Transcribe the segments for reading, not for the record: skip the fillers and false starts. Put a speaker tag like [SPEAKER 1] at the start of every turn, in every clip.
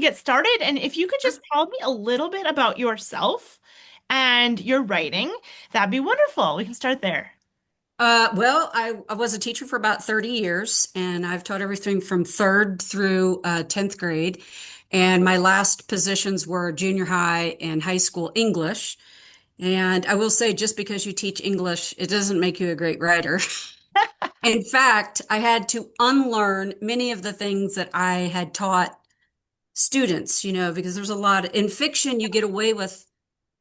[SPEAKER 1] get started. And if you could just tell me a little bit about yourself and your writing, that'd be wonderful. We can start there.
[SPEAKER 2] Well, I was a teacher for about 30 years, and I've taught everything from third through 10th grade. And my last positions were junior high and high school English. And I will say, just because you teach English, it doesn't make you a great writer. In fact, I had to unlearn many of the things that I had taught students, because there's a lot in fiction, you get away with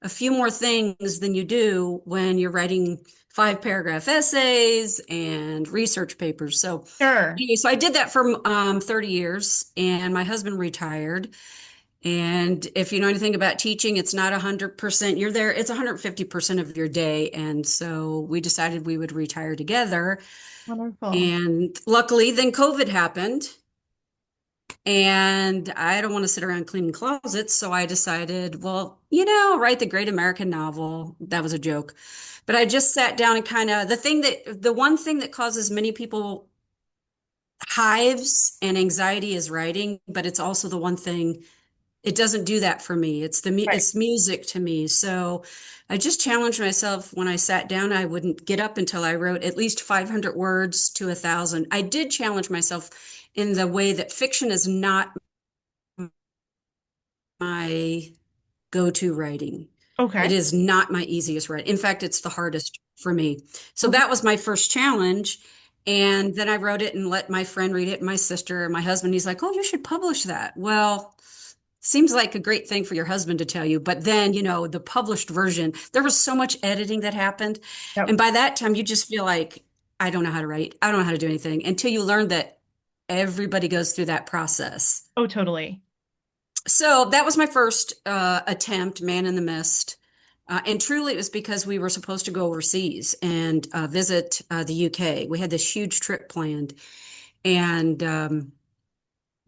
[SPEAKER 2] a few more things than you do when you're writing 5 paragraph essays and research papers. So
[SPEAKER 1] Sure.
[SPEAKER 2] anyway, so I did that for 30 years, and my husband retired. And if you know anything about teaching, it's not 100%. You're there, it's 150% of your day. And so we decided we would retire together.
[SPEAKER 1] Wonderful.
[SPEAKER 2] And luckily, then COVID happened. And I don't want to sit around cleaning closets. So I decided, well, write the great American novel. That was a joke. But I just sat down and the one thing that causes many people hives and anxiety is writing, but it's also the one thing it doesn't do that for me.
[SPEAKER 1] Right.
[SPEAKER 2] It's music to me. So I just challenged myself when I sat down, I wouldn't get up until I wrote at least 500 words to 1,000. I did challenge myself in the way that fiction is not my go-to writing. It
[SPEAKER 1] Okay.
[SPEAKER 2] is not my easiest writing. In fact, it's the hardest for me. So
[SPEAKER 1] Okay.
[SPEAKER 2] that was my first challenge. And then I wrote it and let my friend read it, my sister, and my husband. He's like, "Oh, you should publish that." Well, seems like a great thing for your husband to tell you. But then, the published version, there was so much editing that happened.
[SPEAKER 1] Yep.
[SPEAKER 2] And by that time, you just feel like, I don't know how to write. I don't know how to do anything until you learn that everybody goes through that process.
[SPEAKER 1] Oh, totally.
[SPEAKER 2] So that was my first attempt, Man in the Mist. And truly, it was because we were supposed to go overseas and visit the UK. We had this huge trip planned. And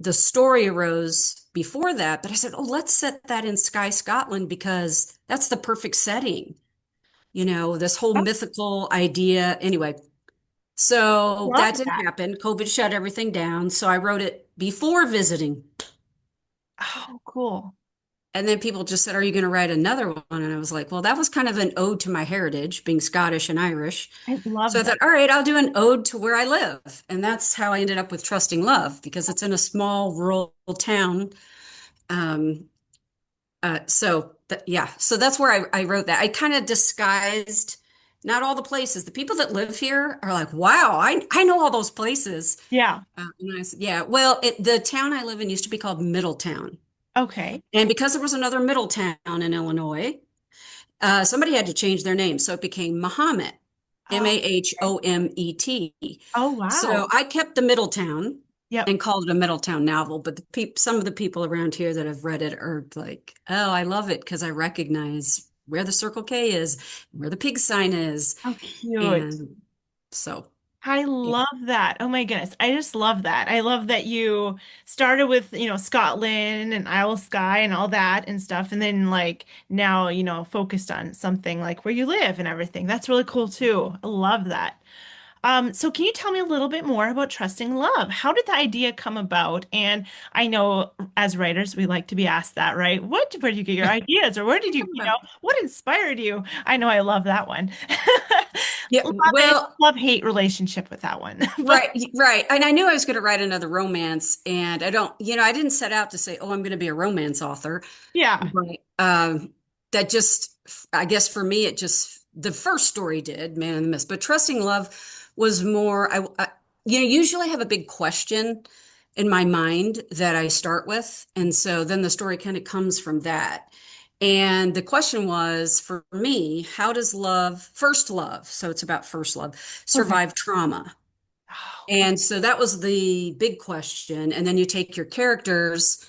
[SPEAKER 2] the story arose before that, but I said, oh, let's set that in Skye, Scotland, because that's the perfect setting, this whole
[SPEAKER 1] Yep.
[SPEAKER 2] mythical idea. Anyway, so
[SPEAKER 1] Love
[SPEAKER 2] that didn't
[SPEAKER 1] that.
[SPEAKER 2] happen. COVID shut everything down. So I wrote it before visiting.
[SPEAKER 1] Oh, cool.
[SPEAKER 2] And then people just said, are you going to write another one? And I was like, well, that was kind of an ode to my heritage, being Scottish and Irish.
[SPEAKER 1] I
[SPEAKER 2] So
[SPEAKER 1] love
[SPEAKER 2] I
[SPEAKER 1] that.
[SPEAKER 2] thought, all right, I'll do an ode to where I live. And that's how I ended up with Trusting Love, because it's in a small rural town. Um, yeah, so that's where I wrote that. I kind of disguised not all the places. The people that live here are like, wow, I know all those places.
[SPEAKER 1] Yeah.
[SPEAKER 2] And I said, yeah, well, the town I live in used to be called Middletown.
[SPEAKER 1] Okay.
[SPEAKER 2] And because there was another Middletown in Illinois, somebody had to change their name. So it became Mahomet,
[SPEAKER 1] Oh, okay.
[SPEAKER 2] Mahomet.
[SPEAKER 1] Oh,
[SPEAKER 2] So
[SPEAKER 1] wow.
[SPEAKER 2] I kept the Middletown
[SPEAKER 1] Yep.
[SPEAKER 2] and called it a Middletown novel. But some of the people around here that have read it are like, oh, I love it because I recognize where the Circle K is, where the pig sign is.
[SPEAKER 1] How cute.
[SPEAKER 2] And so,
[SPEAKER 1] I
[SPEAKER 2] yeah.
[SPEAKER 1] love that. Oh my goodness. I just love that. I love that you started with, Scotland and Isle of Skye and all that and stuff. And then like now, focused on something like where you live and everything. That's really cool too. I love that. So can you tell me a little bit more about trusting love? How did the idea come about? And I know as writers, we like to be asked that, right? Where did you get your ideas? Or where did what inspired you? I know I love that one.
[SPEAKER 2] Yeah,
[SPEAKER 1] Love it.
[SPEAKER 2] well,
[SPEAKER 1] Love-hate relationship with that one. But
[SPEAKER 2] right. And I knew I was going to write another romance, and I didn't set out to say, oh, I'm going to be a romance author.
[SPEAKER 1] yeah.
[SPEAKER 2] But that just, I guess for me, it just, the first story did, Man in the Mist. But Trusting Love was more, usually I have a big question in my mind that I start with. And so then the story kind of comes from that. And the question was for me, how does first love, so it's about first love,
[SPEAKER 1] Okay.
[SPEAKER 2] survive trauma?
[SPEAKER 1] Oh, okay.
[SPEAKER 2] And so that was the big question. And then you take your characters,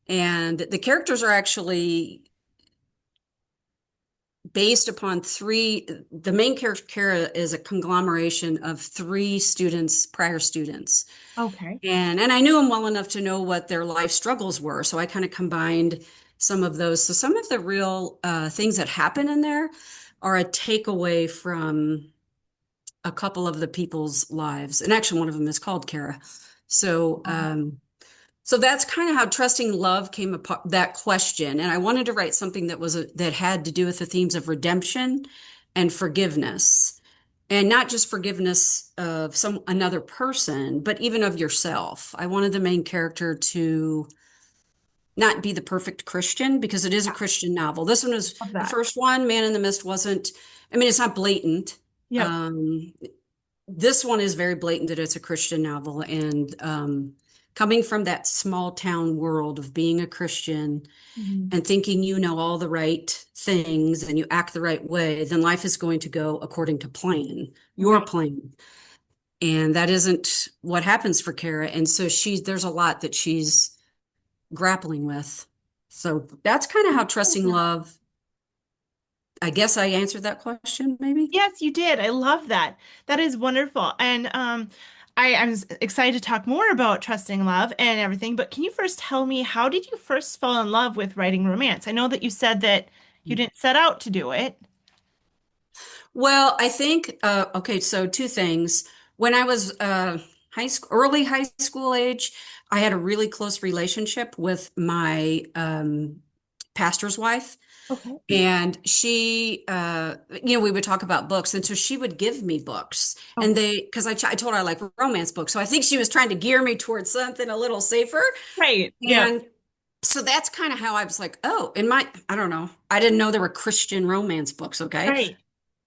[SPEAKER 2] and the characters are actually based upon the main character, Kara, is a conglomeration of three students, prior students.
[SPEAKER 1] Okay.
[SPEAKER 2] And I knew them well enough to know what their life struggles were. So I kind of combined some of those. So some of the real things that happen in there are a takeaway from a couple of the people's lives. And actually, one of them is called Kara. So, So that's kind of how trusting love came apart, that question. And I wanted to write something that had to do with the themes of redemption and forgiveness. And not just forgiveness of another person, but even of yourself. I wanted the main character to not be the perfect Christian because it is a
[SPEAKER 1] Yeah,
[SPEAKER 2] Christian novel. This one was
[SPEAKER 1] love
[SPEAKER 2] the
[SPEAKER 1] that.
[SPEAKER 2] first one, Man in the Mist wasn't, I mean, it's not blatant.
[SPEAKER 1] Yep.
[SPEAKER 2] Um, this one is very blatant that it's a Christian novel. And coming from that small town world of being a Christian
[SPEAKER 1] Mhm.
[SPEAKER 2] and thinking you know all the right things and you act the right way, then life is going to go according to plan, your
[SPEAKER 1] Right.
[SPEAKER 2] plan. And that isn't what happens for Kara. And so there's a lot that she's grappling with. So that's kind of how trusting love, I guess I answered that question, maybe.
[SPEAKER 1] Yes, you did. I love that. That is wonderful. And I'm excited to talk more about trusting love and everything, but can you first tell me how did you first fall in love with writing romance? I know that you said that you didn't set out to do it.
[SPEAKER 2] Well, I think, okay, so two things. When I was early high school age, I had a really close relationship with my pastor's wife.
[SPEAKER 1] Okay.
[SPEAKER 2] And we would talk about books. And so she would give me books. And
[SPEAKER 1] Okay.
[SPEAKER 2] I told her I like romance books. So I think she was trying to gear me towards something a little safer.
[SPEAKER 1] Right. Yep.
[SPEAKER 2] And so that's kind of how I was like, oh, I don't know. I didn't know there were Christian romance books. Okay.
[SPEAKER 1] Right.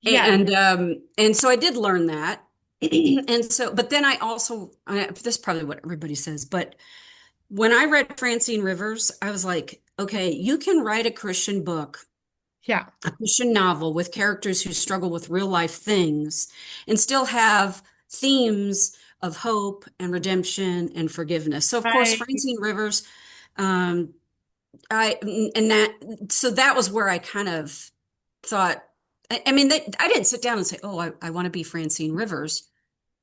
[SPEAKER 1] Yeah.
[SPEAKER 2] And so I did learn that. But then this is probably what everybody says, but when I read Francine Rivers, I was like, okay, you can write a Christian book,
[SPEAKER 1] Yeah.
[SPEAKER 2] a Christian novel with characters who struggle with real life things and still have themes of hope and redemption and forgiveness. So, of course,
[SPEAKER 1] Right.
[SPEAKER 2] Francine Rivers, um, so that was where I kind of thought, I mean, I didn't sit down and say, oh, I want to be Francine Rivers,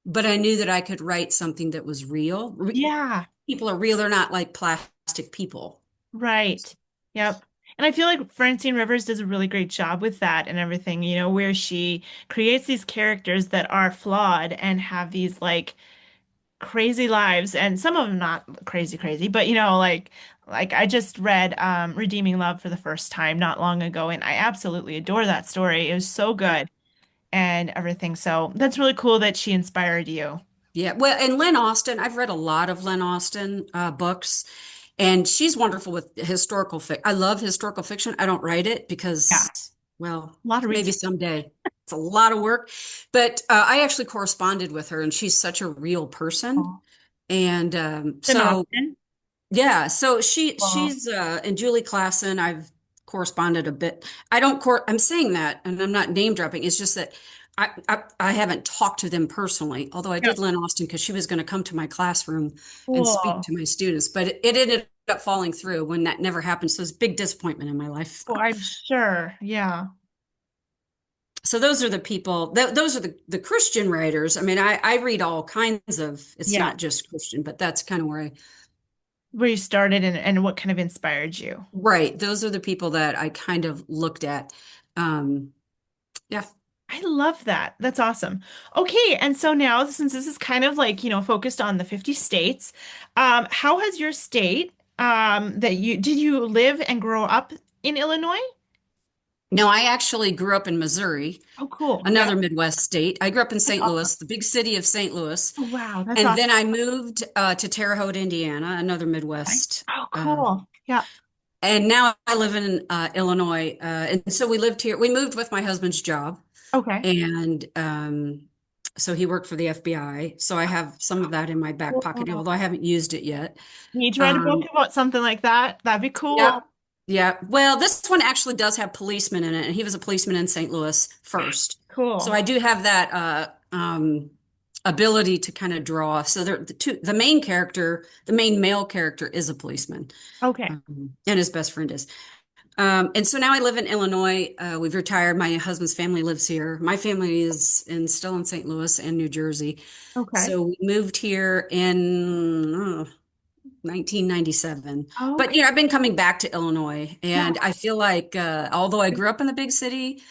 [SPEAKER 2] but I knew that I could write something that was real.
[SPEAKER 1] Yeah.
[SPEAKER 2] People are real, they're not like plastic people.
[SPEAKER 1] Right. Yep. And I feel like Francine Rivers does a really great job with that and everything, where she creates these characters that are flawed and have these like crazy lives, and some of them not crazy crazy, but like I just read Redeeming Love for the first time not long ago, and I absolutely adore that story. It was so good and everything. So that's really cool that she inspired you.
[SPEAKER 2] Yeah, well, and Len Austen, I've read a lot of Len Austen books, and she's wonderful with historical fiction. I love historical fiction. I don't write it
[SPEAKER 1] Yeah.
[SPEAKER 2] because, well,
[SPEAKER 1] A lot of
[SPEAKER 2] maybe
[SPEAKER 1] research.
[SPEAKER 2] someday. It's a lot of work, but I actually corresponded with her, and she's such a real person.
[SPEAKER 1] Oh.
[SPEAKER 2] And
[SPEAKER 1] In
[SPEAKER 2] so
[SPEAKER 1] Austin.
[SPEAKER 2] yeah, so
[SPEAKER 1] Well,
[SPEAKER 2] she's and Julie Klassen, I've corresponded a bit. I'm saying that and I'm not name dropping. It's just that I haven't talked to them personally, although I
[SPEAKER 1] yeah.
[SPEAKER 2] did Lynn Austin because she was going to come to my classroom and speak
[SPEAKER 1] Cool.
[SPEAKER 2] to my students, but it ended up falling through when that never happened. So it's a big disappointment in my life.
[SPEAKER 1] Oh, I'm sure. Yeah.
[SPEAKER 2] So those are the people those are the Christian writers. I mean, I read all kinds of, it's
[SPEAKER 1] Yeah.
[SPEAKER 2] not just Christian, but that's kind of where I
[SPEAKER 1] Where you started and what kind of inspired you.
[SPEAKER 2] right. Those are the people that I kind of looked at. Um, yeah.
[SPEAKER 1] I love that. That's awesome. Okay, and so now since this is kind of like, focused on the 50 states, how has your state did you live and grow up in Illinois?
[SPEAKER 2] No, I actually grew up in Missouri,
[SPEAKER 1] Oh, cool. Yeah,
[SPEAKER 2] another Midwest state. I grew up in
[SPEAKER 1] that's
[SPEAKER 2] St.
[SPEAKER 1] awesome.
[SPEAKER 2] Louis, the big city of St. Louis.
[SPEAKER 1] Oh, wow, that's
[SPEAKER 2] And
[SPEAKER 1] awesome.
[SPEAKER 2] then I moved to Terre Haute, Indiana, another
[SPEAKER 1] Okay.
[SPEAKER 2] Midwest.
[SPEAKER 1] Oh, cool. Yeah.
[SPEAKER 2] And now I live in Illinois. And so we lived here. We moved with my husband's job.
[SPEAKER 1] Okay.
[SPEAKER 2] And so he worked for the FBI. So I have some of that in my back pocket,
[SPEAKER 1] Cool.
[SPEAKER 2] although I haven't used it yet.
[SPEAKER 1] Need to write a book
[SPEAKER 2] Um,
[SPEAKER 1] about something like that. That'd be
[SPEAKER 2] Yep.
[SPEAKER 1] cool.
[SPEAKER 2] Yeah. Well, this one actually does have policemen in it, and he was a policeman in St. Louis first. So
[SPEAKER 1] Cool.
[SPEAKER 2] I do have that ability to kind of draw. So the main character, the main male character is a policeman,
[SPEAKER 1] Okay.
[SPEAKER 2] and his best friend is. And so now I live in Illinois. We've retired. My husband's family lives here. My family is still in St. Louis and New Jersey.
[SPEAKER 1] Okay.
[SPEAKER 2] So we moved here in 1997. But
[SPEAKER 1] Okay.
[SPEAKER 2] I've been coming back to Illinois,
[SPEAKER 1] Yeah.
[SPEAKER 2] and I feel like although I grew up in the big city,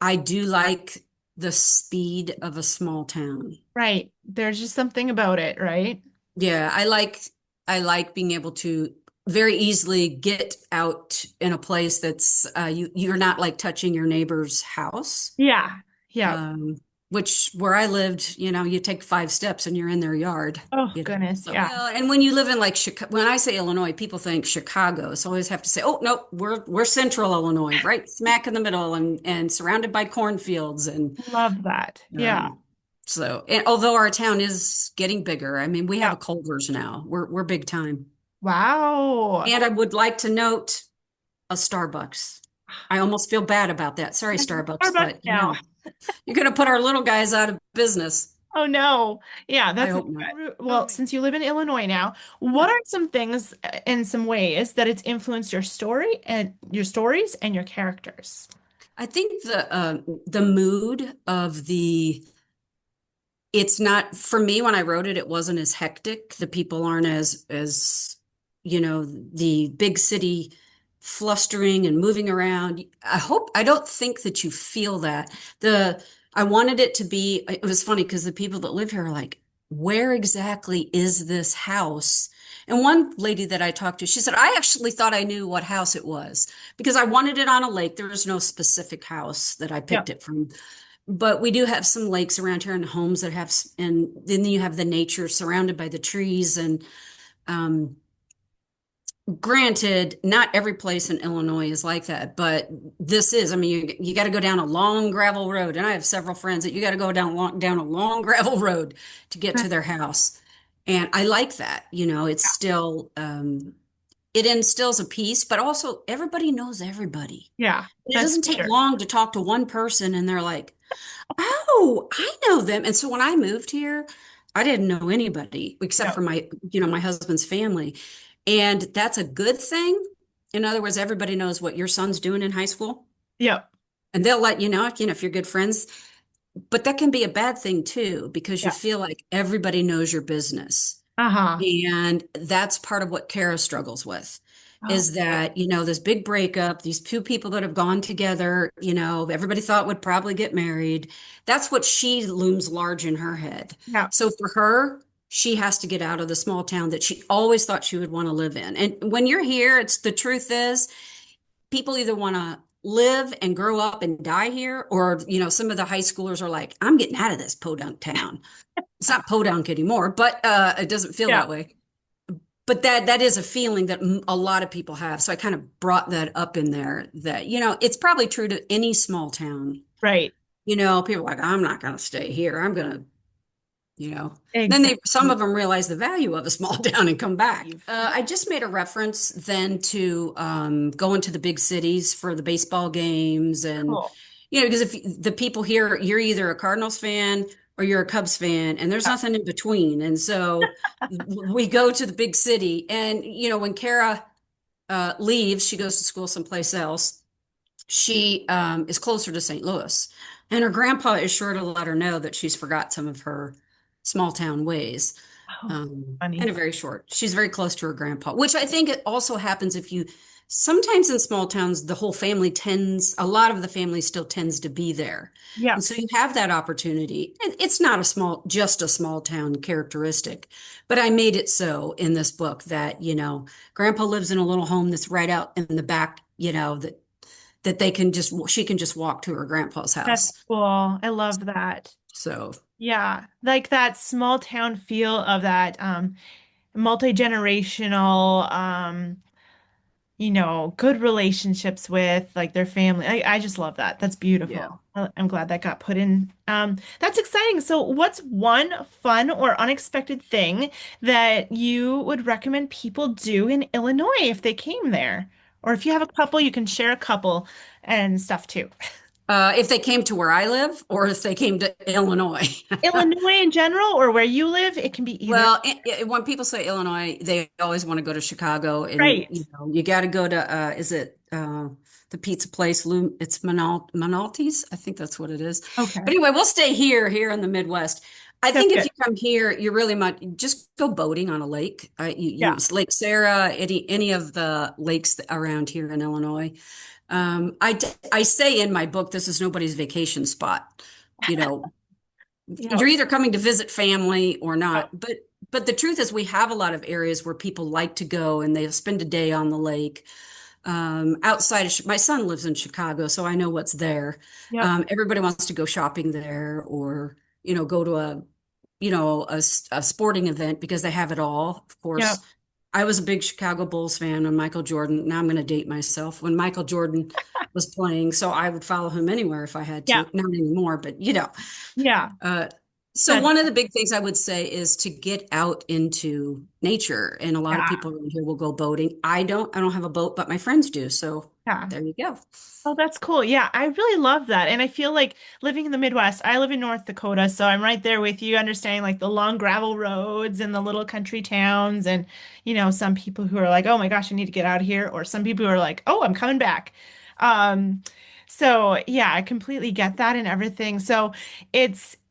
[SPEAKER 2] I do like the speed of a small town.
[SPEAKER 1] Right. There's just something about it, right?
[SPEAKER 2] Yeah, I like. I like being able to very easily get out in a place that's you're not like touching your neighbor's house.
[SPEAKER 1] Yeah. Yeah.
[SPEAKER 2] Um, which where I lived, you take 5 steps and you're in their yard.
[SPEAKER 1] Oh,
[SPEAKER 2] You know.
[SPEAKER 1] goodness.
[SPEAKER 2] So,
[SPEAKER 1] Yeah.
[SPEAKER 2] well, and when you live in like Chicago, when I say Illinois, people think Chicago. So I always have to say, oh no, we're central Illinois, right smack in the middle, and surrounded by cornfields. And
[SPEAKER 1] Love that. Yeah.
[SPEAKER 2] um, and although our town is getting bigger, I mean, we have
[SPEAKER 1] Yeah.
[SPEAKER 2] a Culver's now. We're big time.
[SPEAKER 1] Wow.
[SPEAKER 2] And I would like to note a Starbucks. I almost feel bad about that. Sorry, Starbucks,
[SPEAKER 1] Starbucks
[SPEAKER 2] but
[SPEAKER 1] now.
[SPEAKER 2] you're going to put our little guys out of business.
[SPEAKER 1] Oh no. Yeah,
[SPEAKER 2] I
[SPEAKER 1] that's
[SPEAKER 2] hope not.
[SPEAKER 1] well, since you live in Illinois now, what are some things in some ways that it's influenced your story and your stories and your characters?
[SPEAKER 2] I think the mood of the it's not for me when I wrote it, it wasn't as hectic. The people aren't as the big city flustering and moving around. I don't think that you feel that. The I wanted it to be, it was funny because the people that live here are like, where exactly is this house? And one lady that I talked to, she said, I actually thought I knew what house it was because I wanted it on a lake. There was no specific house that I
[SPEAKER 1] Yeah.
[SPEAKER 2] picked it from, but we do have some lakes around here and homes that have, and then you have the nature surrounded by the trees. And um, granted, not every place in Illinois is like that, but this is. I mean, you got to go down a long gravel road, and I have several friends that you got to go down a long gravel road to get to their house, and I like that. It's still it instills a peace, but also everybody knows everybody.
[SPEAKER 1] Yeah,
[SPEAKER 2] It
[SPEAKER 1] that's
[SPEAKER 2] doesn't
[SPEAKER 1] for
[SPEAKER 2] take
[SPEAKER 1] sure.
[SPEAKER 2] long to talk to one person, and they're like, oh, I know them. And so when I moved here, I didn't know anybody except
[SPEAKER 1] Yeah.
[SPEAKER 2] for my husband's family. And that's a good thing. In other words, everybody knows what your son's doing in high school,
[SPEAKER 1] Yeah.
[SPEAKER 2] and they'll let if you're good friends. But that can be a bad thing too, because you
[SPEAKER 1] Yeah.
[SPEAKER 2] feel like everybody knows your business.
[SPEAKER 1] Uh-huh.
[SPEAKER 2] And that's part of what Kara struggles with
[SPEAKER 1] Oh,
[SPEAKER 2] is that, this big breakup, these two people that have gone together, everybody thought would probably get married. That's what she looms large in her head.
[SPEAKER 1] yeah.
[SPEAKER 2] So for her, she has to get out of the small town that she always thought she would want to live in. And when you're here, the truth is people either want to live and grow up and die here, or, some of the high schoolers are like, I'm getting out of this podunk town. It's not podunk anymore, but it doesn't feel
[SPEAKER 1] Yeah.
[SPEAKER 2] that way. But that is a feeling that a lot of people have. So I kind of brought that up in there that, it's probably true to any small town.
[SPEAKER 1] Right.
[SPEAKER 2] People are like, I'm not going to stay here. I'm going to, then some
[SPEAKER 1] Exactly.
[SPEAKER 2] of them realize the value of a small town and come back.
[SPEAKER 1] Leave.
[SPEAKER 2] I just made a reference then to going to the big cities for the baseball games. And,
[SPEAKER 1] Cool.
[SPEAKER 2] because if the people here, you're either a Cardinals fan or you're a Cubs fan, and there's
[SPEAKER 1] Yeah.
[SPEAKER 2] nothing in between. And so we go to the big city. And, when Kara leaves, she goes to school someplace else. She is closer to St. Louis. And her grandpa is sure to let her know that she's forgot some of her small town ways.
[SPEAKER 1] Oh,
[SPEAKER 2] Kind
[SPEAKER 1] funny.
[SPEAKER 2] of very short. She's very close to her grandpa, which I think it also happens if you sometimes in small towns, a lot of the family still tends to be there.
[SPEAKER 1] Yeah.
[SPEAKER 2] And so you have that opportunity. And it's not just a small town characteristic, but I made it so in this book that, grandpa lives in a little home that's right out in the back, that she can just walk to her grandpa's
[SPEAKER 1] That's
[SPEAKER 2] house.
[SPEAKER 1] cool. I love that.
[SPEAKER 2] So
[SPEAKER 1] Yeah. Like that small town feel of that multi-generational good relationships with like their family. I just love that. That's
[SPEAKER 2] yeah.
[SPEAKER 1] beautiful. I'm glad that got put in. That's exciting. So what's one fun or unexpected thing that you would recommend people do in Illinois if they came there? Or if you have a couple, you can share a couple and stuff too.
[SPEAKER 2] If they came to where I live or if they came to Illinois.
[SPEAKER 1] Illinois in general or where you live, it can be either.
[SPEAKER 2] Well, when people say Illinois, they always want to go to Chicago, and
[SPEAKER 1] Right.
[SPEAKER 2] you got to go to is it the pizza place? It's Minalti's. I think that's what it is. But
[SPEAKER 1] Okay.
[SPEAKER 2] anyway, we'll stay here in the Midwest. I
[SPEAKER 1] That's
[SPEAKER 2] think if
[SPEAKER 1] good.
[SPEAKER 2] you come here, you really might just go boating on a lake.
[SPEAKER 1] Yeah.
[SPEAKER 2] Lake Sarah, any of the lakes around here in Illinois. I say in my book, this is nobody's vacation spot. You know,
[SPEAKER 1] Yeah.
[SPEAKER 2] you're either coming to visit family or
[SPEAKER 1] Yeah.
[SPEAKER 2] not. But But the truth is, we have a lot of areas where people like to go and they spend a day on the lake. Outside of my son lives in Chicago, so I know what's there.
[SPEAKER 1] Yep.
[SPEAKER 2] Everybody wants to go shopping there, or go to a sporting event because they have it all. Of course,
[SPEAKER 1] Yep.
[SPEAKER 2] I was a big Chicago Bulls fan when Michael Jordan. Now I'm going to date myself. When Michael Jordan was playing, so I would follow him anywhere if I had
[SPEAKER 1] Yep.
[SPEAKER 2] to. Not anymore, but
[SPEAKER 1] Yeah.
[SPEAKER 2] uh, so
[SPEAKER 1] That's
[SPEAKER 2] one of the big things I would say is to get out into nature. And a lot of
[SPEAKER 1] yeah.
[SPEAKER 2] people around here will go boating. I don't have a boat, but my friends do. So
[SPEAKER 1] Yeah.
[SPEAKER 2] there you go.
[SPEAKER 1] Oh, that's cool. Yeah, I really love that. And I feel like living in the Midwest, I live in North Dakota, so I'm right there with you, understanding like the long gravel roads and the little country towns. And, some people who are like, oh my gosh, I need to get out of here. Or some people who are like, oh, I'm coming back. Um, so yeah, I completely get that and everything. So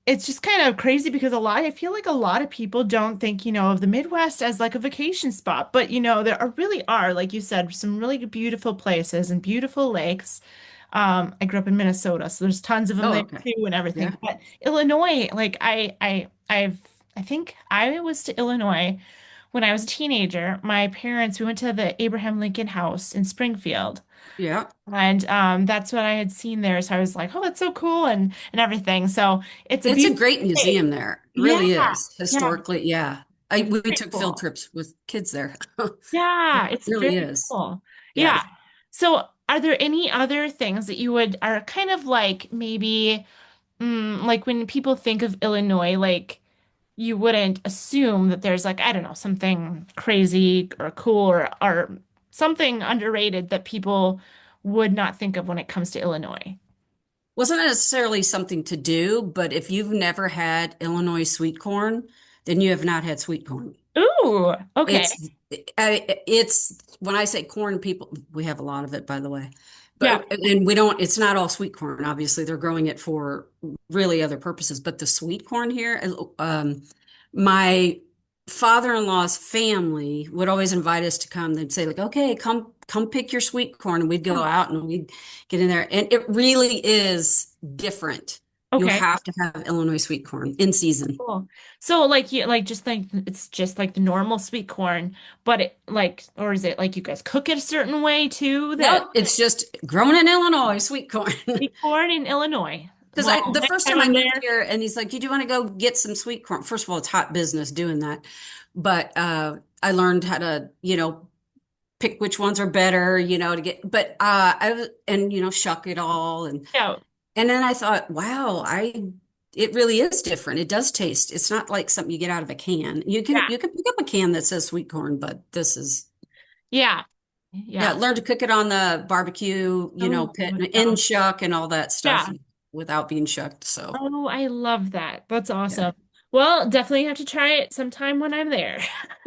[SPEAKER 1] it's just kind of crazy because I feel like a lot of people don't think, of the Midwest as like a vacation spot. But, there really are, like you said, some really beautiful places and beautiful lakes. I grew up in Minnesota, so there's tons of them
[SPEAKER 2] Oh,
[SPEAKER 1] there
[SPEAKER 2] okay.
[SPEAKER 1] too and
[SPEAKER 2] Yeah.
[SPEAKER 1] everything. But Illinois, like I think I was to Illinois when I was a teenager. My parents, we went to the Abraham Lincoln House in Springfield.
[SPEAKER 2] Yeah.
[SPEAKER 1] And that's what I had seen there. So I was like, oh, that's so cool and everything. So it's a
[SPEAKER 2] It's a
[SPEAKER 1] beautiful
[SPEAKER 2] great
[SPEAKER 1] state.
[SPEAKER 2] museum there. It
[SPEAKER 1] Yeah,
[SPEAKER 2] really is.
[SPEAKER 1] yeah,
[SPEAKER 2] Historically, yeah.
[SPEAKER 1] it's
[SPEAKER 2] We
[SPEAKER 1] very
[SPEAKER 2] took field
[SPEAKER 1] cool.
[SPEAKER 2] trips with kids there. It
[SPEAKER 1] Yeah, it's
[SPEAKER 2] really
[SPEAKER 1] very
[SPEAKER 2] is.
[SPEAKER 1] cool.
[SPEAKER 2] Yeah.
[SPEAKER 1] Yeah. So are there any other things that you would are kind of like maybe like when people think of Illinois, like you wouldn't assume that there's like, I don't know, something crazy or cool or something underrated that people would not think of when it comes to Illinois.
[SPEAKER 2] Wasn't necessarily something to do, but if you've never had Illinois sweet corn, then you have not had sweet corn.
[SPEAKER 1] Ooh, okay.
[SPEAKER 2] It's when I say corn, people, we have a lot of it, by the way.
[SPEAKER 1] Yeah.
[SPEAKER 2] And we don't, it's not all sweet corn. Obviously, they're growing it for really other purposes. But the sweet corn here, my father-in-law's family would always invite us to come. They'd say, like, okay, come pick your sweet corn. And we'd go out and we'd get in there. And it really is different. You
[SPEAKER 1] Okay.
[SPEAKER 2] have to have Illinois sweet corn in season.
[SPEAKER 1] Cool. So like you like just like it's just like the normal sweet corn, but it like or is it like you guys cook it a certain way too that
[SPEAKER 2] No, it's just grown in Illinois, sweet corn.
[SPEAKER 1] sweet corn in Illinois?
[SPEAKER 2] Because
[SPEAKER 1] Well,
[SPEAKER 2] the
[SPEAKER 1] next
[SPEAKER 2] first
[SPEAKER 1] time
[SPEAKER 2] time I
[SPEAKER 1] I'm
[SPEAKER 2] moved
[SPEAKER 1] there.
[SPEAKER 2] here, and he's like, "Do you want to go get some sweet corn?" First of all, it's hot business doing that, but I learned how to, pick which ones are better, to get. But I was, and shuck it all,
[SPEAKER 1] Yeah.
[SPEAKER 2] and then I thought, wow, it really is different. It does taste. It's not like something you get out of a can.
[SPEAKER 1] Yeah.
[SPEAKER 2] You can pick up a can that says sweet corn, but this is.
[SPEAKER 1] Yeah.
[SPEAKER 2] Yeah,
[SPEAKER 1] Yeah.
[SPEAKER 2] learn to cook it on the barbecue,
[SPEAKER 1] Oh,
[SPEAKER 2] pit and in
[SPEAKER 1] sounds
[SPEAKER 2] shuck and all that stuff
[SPEAKER 1] yeah.
[SPEAKER 2] without being shucked. So,
[SPEAKER 1] Oh, I love that. That's
[SPEAKER 2] yeah.
[SPEAKER 1] awesome. Well, definitely have to try it sometime when I'm there.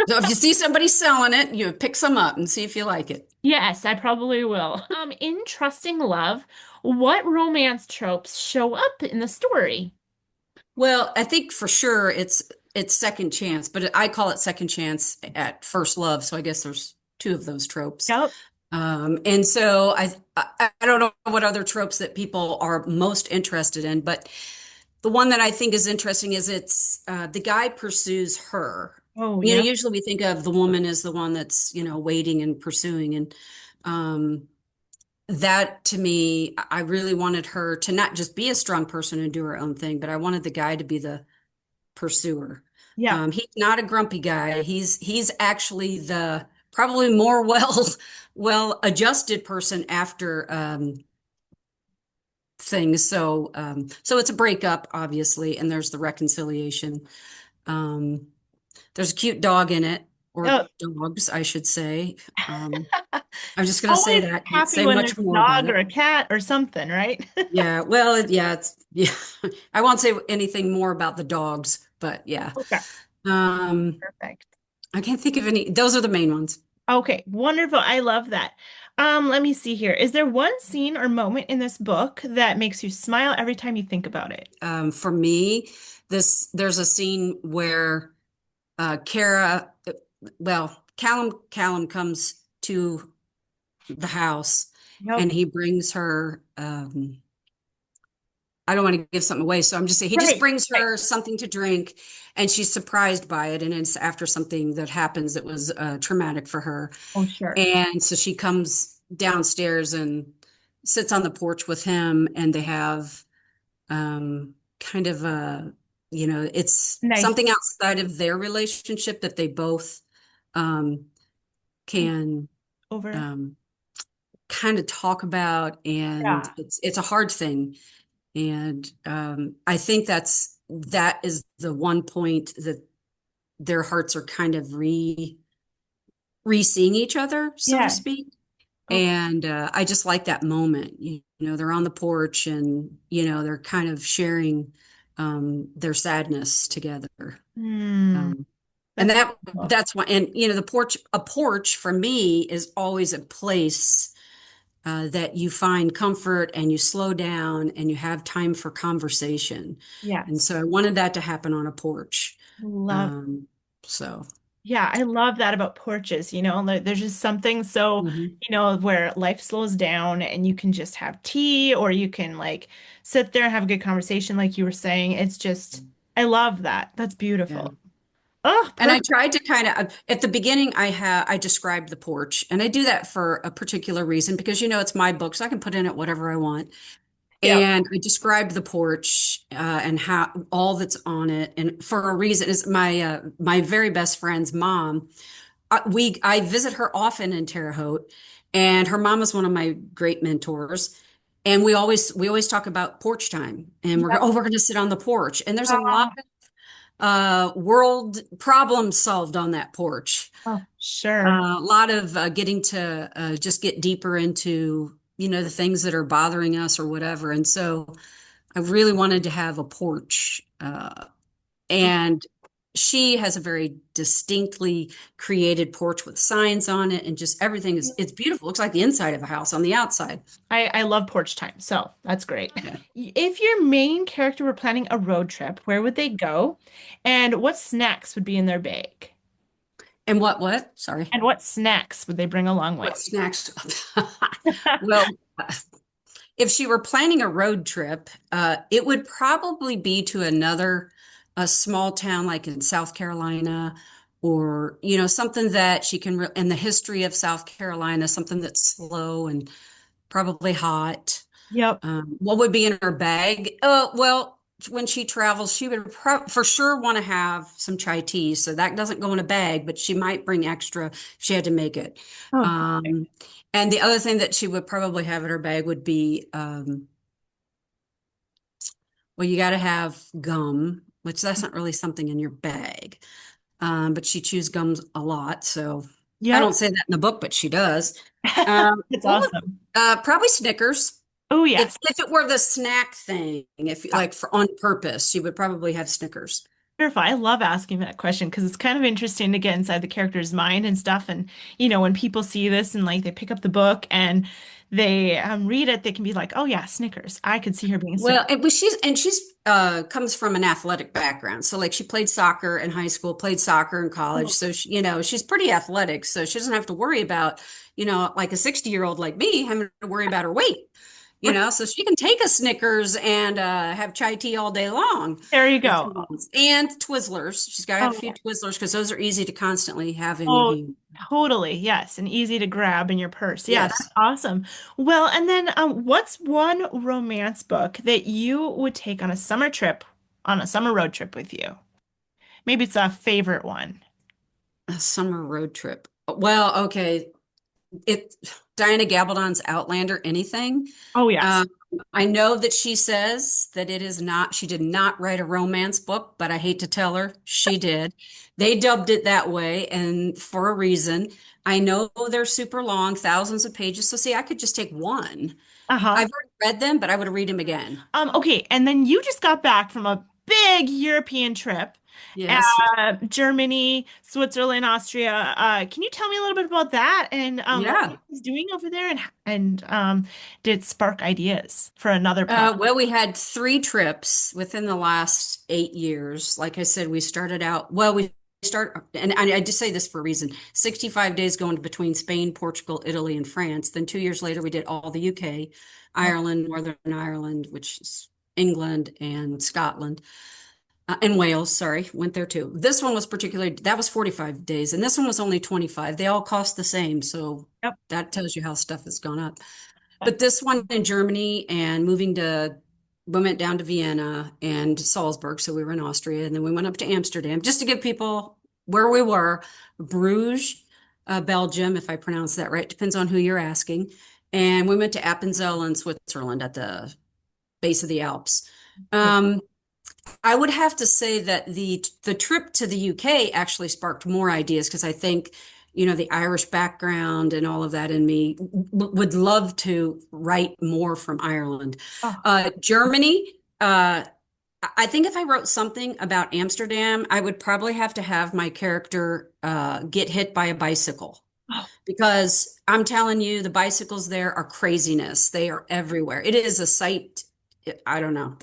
[SPEAKER 2] So if you see somebody selling it, you pick some up and see if you like it.
[SPEAKER 1] Yes, I probably will. In Trusting Love, what romance tropes show up in the story?
[SPEAKER 2] Well, I think for sure it's second chance, but I call it second chance at first love. So I guess there's two of those tropes.
[SPEAKER 1] Yep.
[SPEAKER 2] And so I don't know what other tropes that people are most interested in, but the one that I think is interesting is it's the guy pursues her.
[SPEAKER 1] Oh, yep.
[SPEAKER 2] Usually we think of the woman as the one that's, waiting and pursuing. And um, that to me, I really wanted her to not just be a strong person and do her own thing, but I wanted the guy to be the pursuer.
[SPEAKER 1] Yep.
[SPEAKER 2] He's not a grumpy guy. He's actually the probably more well adjusted person after things. So it's a breakup, obviously, and there's the reconciliation. Um, there's a cute dog in it, or
[SPEAKER 1] Yep.
[SPEAKER 2] dogs, I should say. Um, I'm just gonna say
[SPEAKER 1] Always
[SPEAKER 2] that. Can't
[SPEAKER 1] happy
[SPEAKER 2] say
[SPEAKER 1] when there's
[SPEAKER 2] much
[SPEAKER 1] a
[SPEAKER 2] more about
[SPEAKER 1] dog or
[SPEAKER 2] it.
[SPEAKER 1] a cat or something, right?
[SPEAKER 2] Yeah, well, yeah, yeah. I won't say anything more about the dogs, but yeah.
[SPEAKER 1] Okay,
[SPEAKER 2] Um,
[SPEAKER 1] perfect.
[SPEAKER 2] I can't think of any. Those are the main ones.
[SPEAKER 1] Okay, wonderful. I love that. Let me see here. Is there one scene or moment in this book that makes you smile every time you think about it?
[SPEAKER 2] For me, there's a scene where Kara, Callum comes to the house
[SPEAKER 1] Yep.
[SPEAKER 2] and he brings her I don't want to give something away. So I'm just saying he just
[SPEAKER 1] Right.
[SPEAKER 2] brings
[SPEAKER 1] Right.
[SPEAKER 2] her something to drink and she's surprised by it. And it's after something that happens that was traumatic for her.
[SPEAKER 1] Oh, sure.
[SPEAKER 2] And so she comes downstairs and sits on the porch with him and they have kind of it's
[SPEAKER 1] Nice.
[SPEAKER 2] something outside of their relationship that they both um, can
[SPEAKER 1] Over.
[SPEAKER 2] um, kind of talk about, and
[SPEAKER 1] Yeah.
[SPEAKER 2] it's a hard thing. And I think that is the one point that their hearts are kind of re-seeing each other, so to
[SPEAKER 1] Yeah.
[SPEAKER 2] speak.
[SPEAKER 1] Okay.
[SPEAKER 2] And I just like that moment. You know, they're on the porch and, they're kind of sharing their sadness together.
[SPEAKER 1] Hmm.
[SPEAKER 2] Um, and
[SPEAKER 1] That's beautiful.
[SPEAKER 2] that's why, and a porch for me is always a place that you find comfort and you slow down and you have time for conversation. And
[SPEAKER 1] Yes.
[SPEAKER 2] so I wanted that to happen on a porch.
[SPEAKER 1] Love.
[SPEAKER 2] Um, so,
[SPEAKER 1] Yeah, I love that about porches, there's just something so,
[SPEAKER 2] mhm,
[SPEAKER 1] where life slows down and you can just have tea or you can like sit there and have a good conversation like you were saying. It's just, I love that. That's
[SPEAKER 2] yeah.
[SPEAKER 1] beautiful. Oh,
[SPEAKER 2] And I
[SPEAKER 1] perfect.
[SPEAKER 2] tried to kind of at the beginning I described the porch and I do that for a particular reason because it's my book so I can put in it whatever I want.
[SPEAKER 1] Yep.
[SPEAKER 2] And I described the porch and how all that's on it and for a reason is my very best friend's mom. I visit her often in Terre Haute and her mom is one of my great mentors. And we always talk about porch time and
[SPEAKER 1] Yep.
[SPEAKER 2] we're going to sit on the porch and there's a lot
[SPEAKER 1] Oh,
[SPEAKER 2] world problems solved on that porch.
[SPEAKER 1] oh, sure.
[SPEAKER 2] A lot of getting to just get deeper into, the things that are bothering us or whatever. And so I really wanted to have a porch. And she has a very distinctly created porch with signs on it and just everything it's beautiful. Looks like the inside of a house on the outside.
[SPEAKER 1] I love porch time, so that's great.
[SPEAKER 2] Yeah.
[SPEAKER 1] If your main character were planning a road trip, where would they go? And what snacks would be in their bag?
[SPEAKER 2] And what? Sorry.
[SPEAKER 1] And what snacks would they bring along with?
[SPEAKER 2] What snacks? Well, if she were planning a road trip, it would probably be to a small town like in South Carolina, or something that she can in the history of South Carolina, something that's slow and probably hot.
[SPEAKER 1] Yep.
[SPEAKER 2] What would be in her bag? Well, when she travels, she would for sure want to have some chai tea. So that doesn't go in a bag, but she might bring extra if she had to make it.
[SPEAKER 1] Oh,
[SPEAKER 2] Um, and the other thing that she would probably have in her bag would be, well, you got to have gum, which that's not really something in your bag. But she chews gums a lot. So I
[SPEAKER 1] yep.
[SPEAKER 2] don't say that in the book, but she does. Um,
[SPEAKER 1] It's
[SPEAKER 2] what would,
[SPEAKER 1] awesome.
[SPEAKER 2] probably Snickers.
[SPEAKER 1] Oh,
[SPEAKER 2] If
[SPEAKER 1] yes.
[SPEAKER 2] if it were the snack thing, if
[SPEAKER 1] Yeah.
[SPEAKER 2] like for on purpose, she would probably have Snickers.
[SPEAKER 1] Wonderful. I love asking that question because it's kind of interesting to get inside the character's mind and stuff. And, when people see this and like they pick up the book and they read it, they can be like, oh, yeah, Snickers. I could see her being
[SPEAKER 2] Well,
[SPEAKER 1] Snickers.
[SPEAKER 2] she's comes from an athletic background. So like she played soccer in high school, played soccer in college.
[SPEAKER 1] Oh,
[SPEAKER 2] So she's pretty athletic. So she doesn't have to worry about, like a 60-year-old like me having to worry about her weight. So she can take a Snickers and have chai tea all day long
[SPEAKER 1] there you
[SPEAKER 2] if she
[SPEAKER 1] go.
[SPEAKER 2] wants. And Twizzlers. She's got to have a
[SPEAKER 1] Oh,
[SPEAKER 2] few
[SPEAKER 1] yeah.
[SPEAKER 2] Twizzlers because those are easy to constantly have in your
[SPEAKER 1] Oh,
[SPEAKER 2] hand.
[SPEAKER 1] totally. Yes. And easy to grab in your purse. Yeah, that's
[SPEAKER 2] Yes.
[SPEAKER 1] awesome. Well, and then what's one romance book that you would take on a summer trip, on a summer road trip with you? Maybe it's a favorite one.
[SPEAKER 2] A summer road trip. Well, okay. It Diana Gabaldon's Outlander, anything.
[SPEAKER 1] Oh, yes.
[SPEAKER 2] Um, I know that she says that she did not write a romance book, but I hate to tell her she did. They dubbed it that way and for a reason. I know they're super long, thousands of pages. So see, I could just take one.
[SPEAKER 1] Uh-huh.
[SPEAKER 2] I've already read them, but I would read them again.
[SPEAKER 1] Okay, and then you just got back from a big European trip,
[SPEAKER 2] Yes.
[SPEAKER 1] Germany, Switzerland, Austria. Can you tell me a little bit about that and what
[SPEAKER 2] Yeah.
[SPEAKER 1] you was doing over there and did it spark ideas for another project?
[SPEAKER 2] Well, we had three trips within the last 8 years. Like I said, we started out, well, we start, and I just say this for a reason, 65 days going between Spain, Portugal, Italy, and France. Then 2 years later, we did all the UK,
[SPEAKER 1] Oh,
[SPEAKER 2] Ireland, Northern Ireland, which is England and Scotland. And Wales, sorry, went there too. This one was particularly, that was 45 days, and this one was only 25. They all cost the same, so
[SPEAKER 1] Yep.
[SPEAKER 2] that tells you how stuff has gone up. But this one in Germany and we went down to Vienna and Salzburg, so we were in Austria, and then we went up to Amsterdam just to give people where we were. Bruges, Belgium, if I pronounce that right, depends on who you're asking. And we went to Appenzell in Switzerland at the base of the Alps. Um, I would have to say that the trip to the UK actually sparked more ideas because I think, the Irish background and all of that in me would love to write more from Ireland.
[SPEAKER 1] Oh,
[SPEAKER 2] Germany, I think if I wrote something about Amsterdam, I would probably have to have my character get hit by a bicycle
[SPEAKER 1] oh,
[SPEAKER 2] because I'm telling you, the bicycles there are craziness. They are everywhere. It is a sight. I don't know.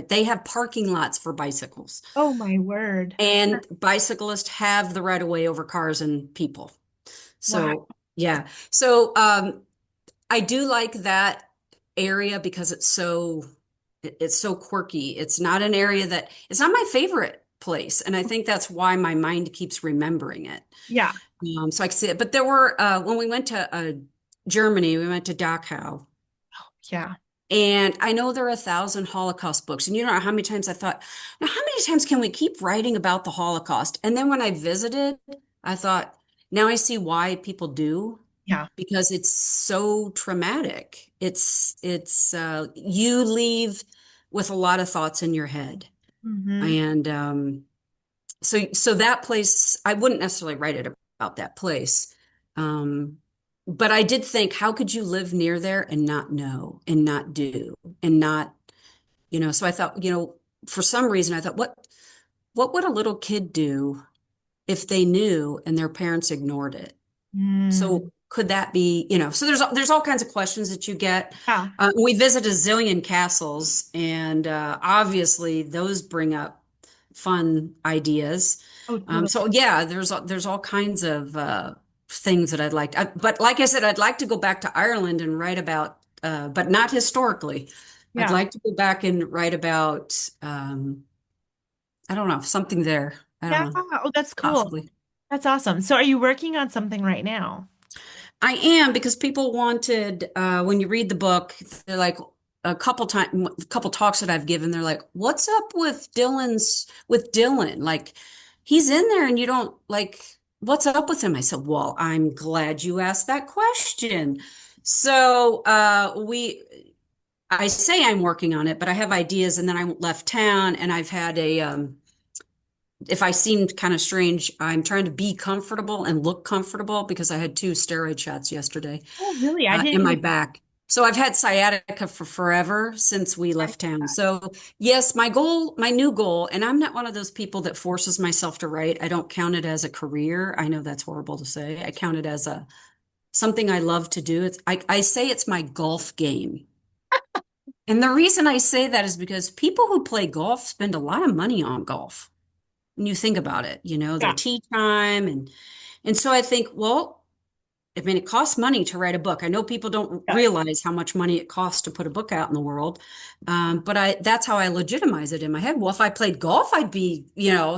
[SPEAKER 2] They have parking lots for bicycles,
[SPEAKER 1] oh my word.
[SPEAKER 2] and bicyclists have the right of way over cars and people.
[SPEAKER 1] Wow.
[SPEAKER 2] So, yeah. So, I do like that area because it's so quirky. It's not an area it's not my favorite place, and I think that's why my mind keeps remembering it.
[SPEAKER 1] Yeah.
[SPEAKER 2] So I can see it. But there were when we went to Germany, we went to Dachau.
[SPEAKER 1] Yeah.
[SPEAKER 2] And I know there are 1,000 Holocaust books. And you know how many times I thought, now, how many times can we keep writing about the Holocaust? And then when I visited, I thought, now I see why people do,
[SPEAKER 1] Yeah.
[SPEAKER 2] because it's so traumatic. You leave with a lot of thoughts in your head.
[SPEAKER 1] Hmm.
[SPEAKER 2] And so that place, I wouldn't necessarily write it about that place. Um, but I did think, how could you live near there and not know and not do and not, so I thought, for some reason I thought, what would a little kid do if they knew and their parents ignored it?
[SPEAKER 1] Mm.
[SPEAKER 2] So could that be, so there's all kinds of questions that you get.
[SPEAKER 1] Yeah.
[SPEAKER 2] We visit a zillion castles, and obviously those bring up fun ideas.
[SPEAKER 1] Oh, totally.
[SPEAKER 2] So yeah, there's all kinds of things that I'd like. But like I said, I'd like to go back to Ireland and write about, but not historically. I'd
[SPEAKER 1] Yeah.
[SPEAKER 2] like to go back and write about, I don't know, something there. I don't
[SPEAKER 1] Yeah.
[SPEAKER 2] know,
[SPEAKER 1] Oh, that's cool.
[SPEAKER 2] possibly.
[SPEAKER 1] That's awesome. So are you working on something right now?
[SPEAKER 2] I am because people wanted when you read the book, they're like a couple talks that I've given, they're like, "What's up with Dylan? Like, he's in there, and you don't like, what's up with him?" I said, "Well, I'm glad you asked that question." So I say I'm working on it, but I have ideas, and then I left town, and I've had if I seemed kind of strange, I'm trying to be comfortable and look comfortable because I had 2 steroid shots yesterday
[SPEAKER 1] Oh, really? I
[SPEAKER 2] in
[SPEAKER 1] didn't
[SPEAKER 2] my
[SPEAKER 1] know
[SPEAKER 2] back. So I've had sciatica for forever since we left town.
[SPEAKER 1] that.
[SPEAKER 2] So yes, my new goal, and I'm not one of those people that forces myself to write. I don't count it as a career. I know that's horrible to say. I count it as something I love to do. I say it's my golf game. And the reason I say that is because people who play golf spend a lot of money on golf when you think about it, their
[SPEAKER 1] Yeah.
[SPEAKER 2] tea time and so I think, well, I mean, it costs money to write a book. I know people don't
[SPEAKER 1] Yeah.
[SPEAKER 2] realize how much money it costs to put a book out in the world. But that's how I legitimize it in my head. Well, if I played golf, I'd be,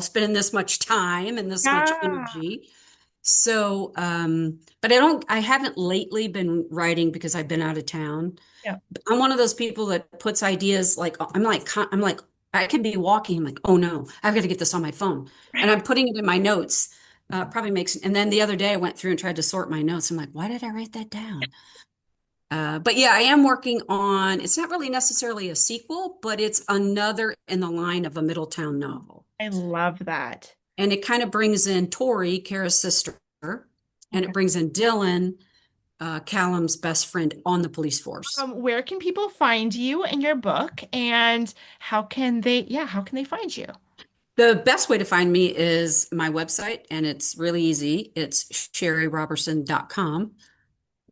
[SPEAKER 2] spending this much time and this much
[SPEAKER 1] Yeah.
[SPEAKER 2] energy. So, but I haven't lately been writing because I've been out of town.
[SPEAKER 1] Yeah.
[SPEAKER 2] I'm one of those people that puts ideas like I'm like I can be walking. I'm like, oh no, I've got to get this on my phone, and I'm putting it in my notes. Probably makes. And then the other day I went through and tried to sort my notes. I'm like, why did I write that down? But yeah, I am working on. It's not really necessarily a sequel, but it's another in the line of a Middletown novel,
[SPEAKER 1] I love that.
[SPEAKER 2] and it kind of brings in Tori, Kara's sister, and it
[SPEAKER 1] Okay.
[SPEAKER 2] brings in Dylan, Callum's best friend on the police force.
[SPEAKER 1] Where can people find you and your book, and how can they find you?
[SPEAKER 2] The best way to find me is my website, and it's really easy. It's cherieroberson.com.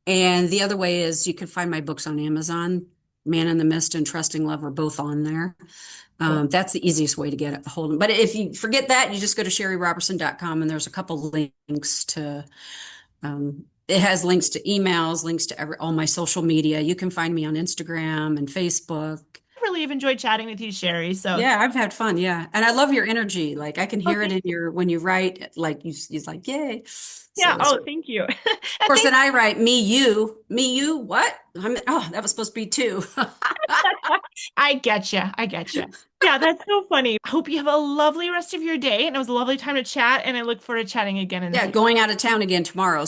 [SPEAKER 2] And the other way is you can find my books on Amazon. Man in the Mist and Trusting Love are both on there.
[SPEAKER 1] Cool.
[SPEAKER 2] That's the easiest way to get a hold of them. But if you forget that, you just go to cherieroberson.com, and there's a couple links to, it has links to emails, links to all my social media. You can find me on Instagram and Facebook.
[SPEAKER 1] really have enjoyed chatting with you, Cherie. So,
[SPEAKER 2] Yeah, I've had fun. Yeah. And I love your energy. Like I can hear it
[SPEAKER 1] okay.
[SPEAKER 2] in your when you write, like you're like, yay.
[SPEAKER 1] Yeah.
[SPEAKER 2] So it's
[SPEAKER 1] Oh,
[SPEAKER 2] of
[SPEAKER 1] thank you. And
[SPEAKER 2] course, then
[SPEAKER 1] thanks.
[SPEAKER 2] I write me, you, what? Oh, that was supposed to be two.
[SPEAKER 1] I get you. I get you. Yeah, that's so funny. I hope you have a lovely rest of your day. And it was a lovely time to chat. And I look forward to chatting again in the
[SPEAKER 2] Yeah,
[SPEAKER 1] future.
[SPEAKER 2] going out of town again tomorrow.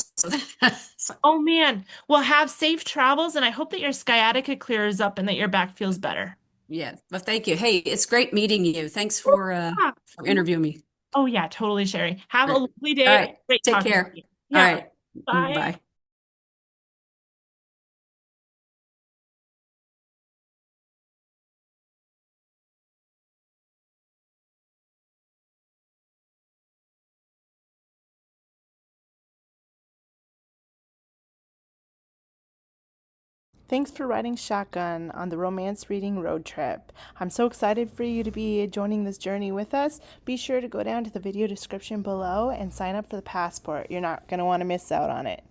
[SPEAKER 2] So
[SPEAKER 1] Oh, man. Well, have safe travels. And I hope that your sciatica clears up and that your back feels better.
[SPEAKER 2] yeah, well, thank you. Hey, it's great meeting you. Thanks
[SPEAKER 1] Yeah.
[SPEAKER 2] for interviewing me.
[SPEAKER 1] Oh, yeah, totally, Cherie. Have a
[SPEAKER 2] All right.
[SPEAKER 1] lovely
[SPEAKER 2] All
[SPEAKER 1] day.
[SPEAKER 2] right.
[SPEAKER 1] Great
[SPEAKER 2] Take
[SPEAKER 1] talking to
[SPEAKER 2] care.
[SPEAKER 1] you.
[SPEAKER 2] All
[SPEAKER 1] Yeah.
[SPEAKER 2] right.
[SPEAKER 1] Bye.
[SPEAKER 2] Bye.
[SPEAKER 1] Thanks for riding shotgun on the Romance Reading Road Trip. I'm so excited for you to be joining this journey with us. Be sure to go down to the video description below and sign up for the passport. You're not going to want to miss out on it.